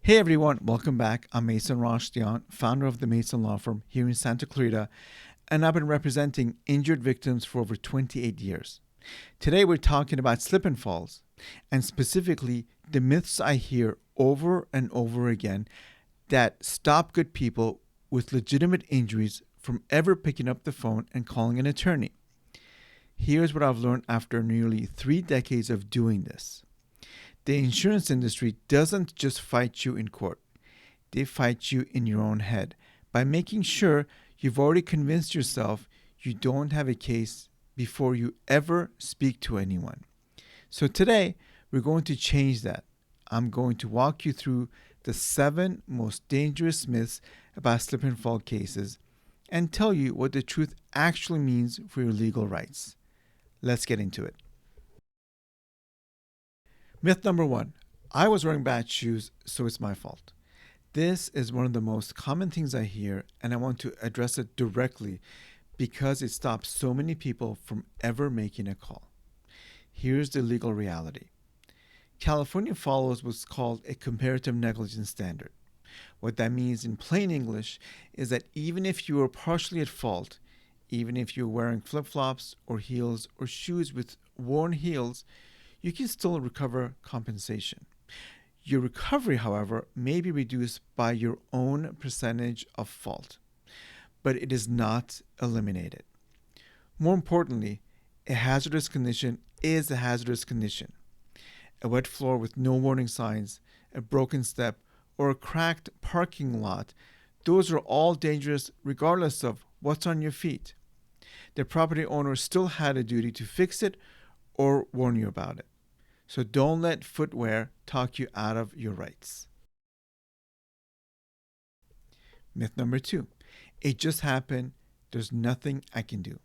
Hey everyone, welcome back. I'm Mason Rashtian, founder of the Mason Law Firm here in Santa Clarita, and I've been representing injured victims for over 28 years. Today we're talking about slip and falls, and specifically the myths I hear over and over again that stop good people with legitimate injuries from ever picking up the phone and calling an attorney. Here's what I've learned after nearly 3 decades of doing this. The insurance industry doesn't just fight you in court. They fight you in your own head by making sure you've already convinced yourself you don't have a case before you ever speak to anyone. So today, we're going to change that. I'm going to walk you through the 7 most dangerous myths about slip and fall cases and tell you what the truth actually means for your legal rights. Let's get into it. Myth number 1. I was wearing bad shoes, so it's my fault. This is one of the most common things I hear, and I want to address it directly because it stops so many people from ever making a call. Here's the legal reality. California follows what's called a comparative negligence standard. What that means in plain English is that even if you are partially at fault, even if you're wearing flip-flops or heels or shoes with worn heels, you can still recover compensation. Your recovery, however, may be reduced by your own percentage of fault, but it is not eliminated. More importantly, a hazardous condition is a hazardous condition. A wet floor with no warning signs, a broken step, or a cracked parking lot, those are all dangerous regardless of what's on your feet. The property owner still had a duty to fix it or warn you about it. So don't let footwear talk you out of your rights. Myth number 2. It just happened. There's nothing I can do.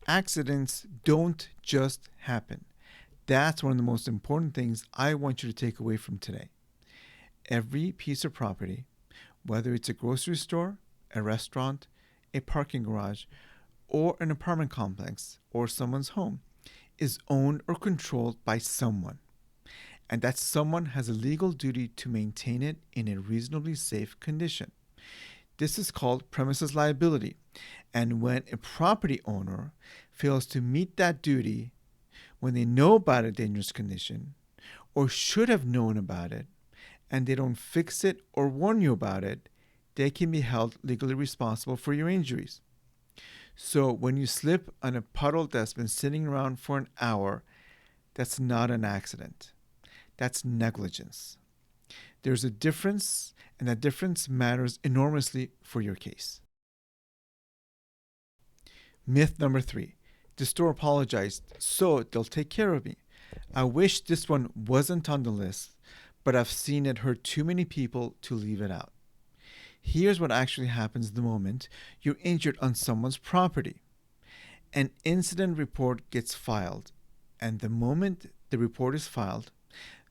Accidents don't just happen. That's one of the most important things I want you to take away from today. Every piece of property, whether it's a grocery store, a restaurant, a parking garage, or an apartment complex, or someone's home, is owned or controlled by someone. And that someone has a legal duty to maintain it in a reasonably safe condition. This is called premises liability. And when a property owner fails to meet that duty, when they know about a dangerous condition, or should have known about it, and they don't fix it or warn you about it, they can be held legally responsible for your injuries. So when you slip on a puddle that's been sitting around for an hour, that's not an accident. That's negligence. There's a difference, and that difference matters enormously for your case. Myth number 3. The store apologized, so they'll take care of me. I wish this one wasn't on the list, but I've seen it hurt too many people to leave it out. Here's what actually happens the moment you're injured on someone's property. An incident report gets filed, and the moment the report is filed,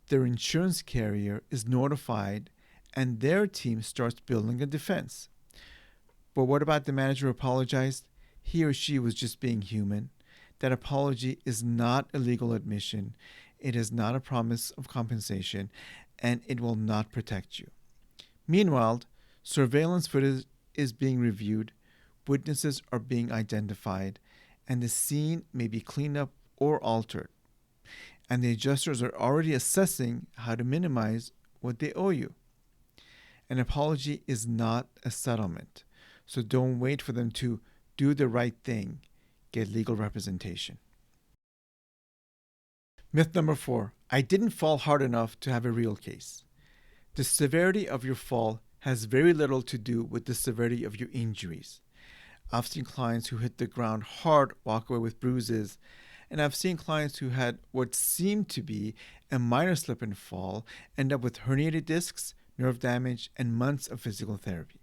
their insurance carrier is notified and their team starts building a defense. But what about the manager who apologized? He or she was just being human. That apology is not a legal admission. It is not a promise of compensation, and it will not protect you. Meanwhile, surveillance footage is being reviewed, witnesses are being identified, and the scene may be cleaned up or altered. And the adjusters are already assessing how to minimize what they owe you. An apology is not a settlement, so don't wait for them to do the right thing. Get legal representation. Myth number 4. I didn't fall hard enough to have a real case. The severity of your fall has very little to do with the severity of your injuries. I've seen clients who hit the ground hard walk away with bruises, and I've seen clients who had what seemed to be a minor slip and fall end up with herniated discs, nerve damage, and months of physical therapy.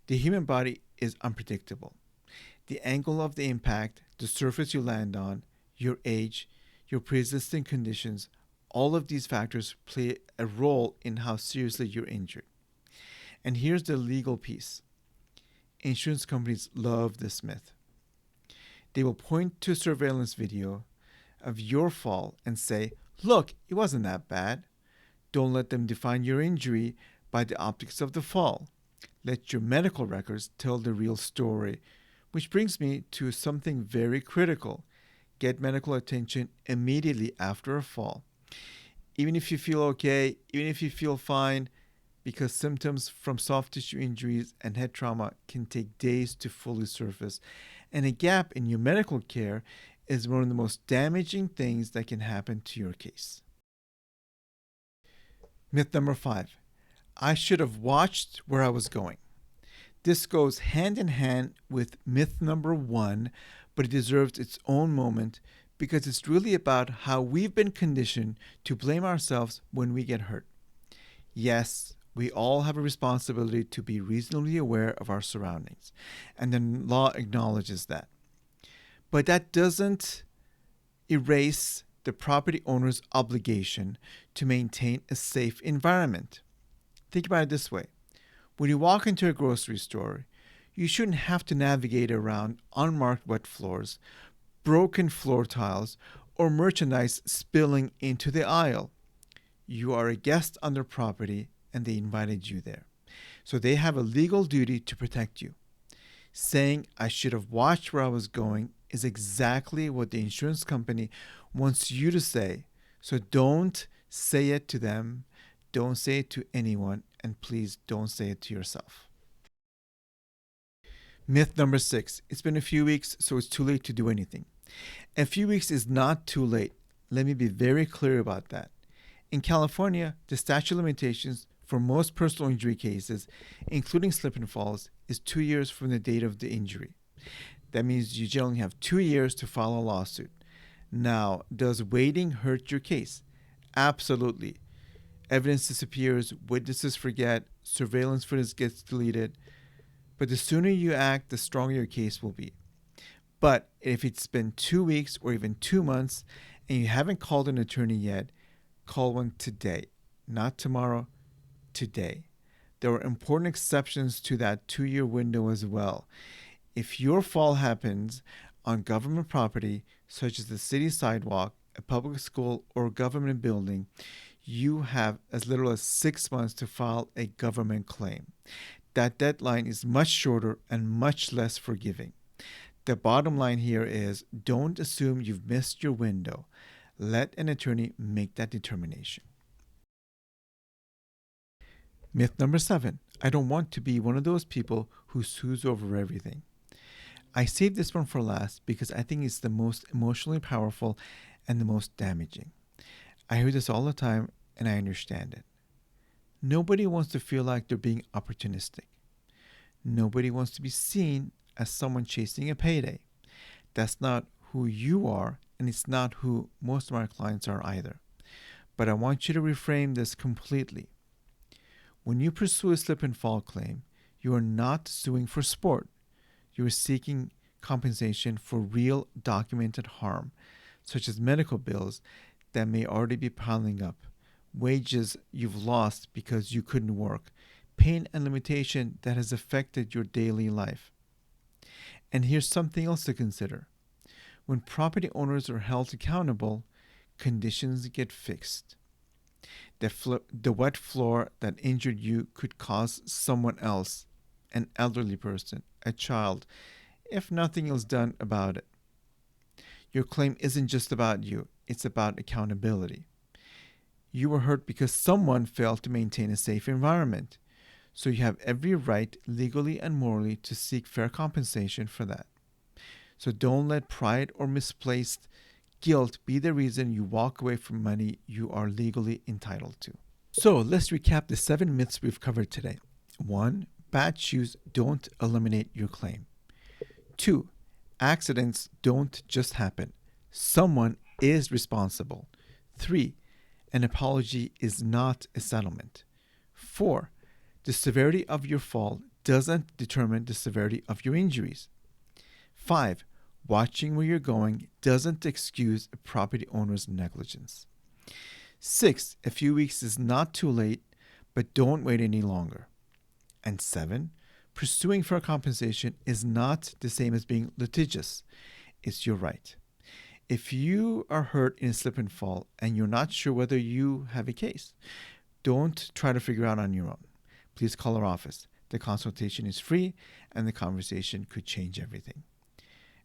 The human body is unpredictable. The angle of the impact, the surface you land on, your age, your pre-existing conditions, all of these factors play a role in how seriously you're injured. And here's the legal piece. Insurance companies love this myth. They will point to a surveillance video of your fall and say, look, it wasn't that bad. Don't let them define your injury by the optics of the fall. Let your medical records tell the real story. Which brings me to something very critical. Get medical attention immediately after a fall. Even if you feel okay, even if you feel fine, because symptoms from soft tissue injuries and head trauma can take days to fully surface. And a gap in your medical care is one of the most damaging things that can happen to your case. Myth number 5. I should have watched where I was going. This goes hand in hand with myth number 1, but it deserves its own moment because it's really about how we've been conditioned to blame ourselves when we get hurt. Yes, we all have a responsibility to be reasonably aware of our surroundings, and the law acknowledges that. But that doesn't erase the property owner's obligation to maintain a safe environment. Think about it this way. When you walk into a grocery store, you shouldn't have to navigate around unmarked wet floors, broken floor tiles, or merchandise spilling into the aisle. You are a guest on their property and they invited you there. So they have a legal duty to protect you. Saying I should have watched where I was going is exactly what the insurance company wants you to say. So don't say it to them, don't say it to anyone, and please don't say it to yourself. Myth number 6. It's been a few weeks, so it's too late to do anything. A few weeks is not too late. Let me be very clear about that. In California, the statute of limitations for most personal injury cases, including slip and falls, is 2 years from the date of the injury. That means you generally have 2 years to file a lawsuit. Now, does waiting hurt your case? Absolutely. Evidence disappears, witnesses forget, surveillance footage gets deleted. But the sooner you act, the stronger your case will be. But if it's been 2 weeks or even 2 months and you haven't called an attorney yet, call one today. Not tomorrow, today. There are important exceptions to that 2-year window as well. If your fall happens on government property, such as the city sidewalk, a public school, or government building, you have as little as 6 months to file a government claim. That deadline is much shorter and much less forgiving. The bottom line here is don't assume you've missed your window. Let an attorney make that determination. Myth number 7. I don't want to be one of those people who sues over everything. I saved this one for last because I think it's the most emotionally powerful and the most damaging. I hear this all the time and I understand it. Nobody wants to feel like they're being opportunistic. Nobody wants to be seen as someone chasing a payday. That's not who you are, and it's not who most of our clients are either. But I want you to reframe this completely. When you pursue a slip and fall claim, you are not suing for sport. You are seeking compensation for real documented harm, such as medical bills that may already be piling up, wages you've lost because you couldn't work, pain and limitation that has affected your daily life. And here's something else to consider. When property owners are held accountable, conditions get fixed. The wet floor that injured you could cause someone else, an elderly person, a child, if nothing is done about it. Your claim isn't just about you, it's about accountability. You were hurt because someone failed to maintain a safe environment. So you have every right, legally and morally, to seek fair compensation for that. So don't let pride or misplaced guilt be the reason you walk away from money you are legally entitled to. So let's recap the 7 myths we've covered today. 1. Bad shoes don't eliminate your claim. 2. Accidents don't just happen. Someone is responsible. 3. An apology is not a settlement. 4. The severity of your fall doesn't determine the severity of your injuries. 5. Watching where you're going doesn't excuse a property owner's negligence. 6. A few weeks is not too late, but don't wait any longer. And 7. Pursuing for compensation is not the same as being litigious. It's your right. If you are hurt in a slip and fall and you're not sure whether you have a case, Don't try to figure out on your own. Please call our office. The consultation is free, and the conversation could change everything.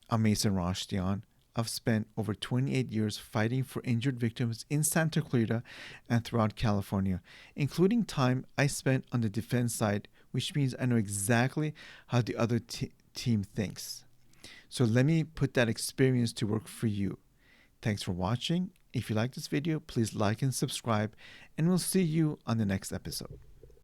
I'm Mason Rashtian. I've spent over 28 years fighting for injured victims in Santa Clarita and throughout California, including time I spent on the defense side, which means I know exactly how the other team thinks. So let me put that experience to work for you. Thanks for watching. If you like this video, please like and subscribe, and we'll see you on the next episode.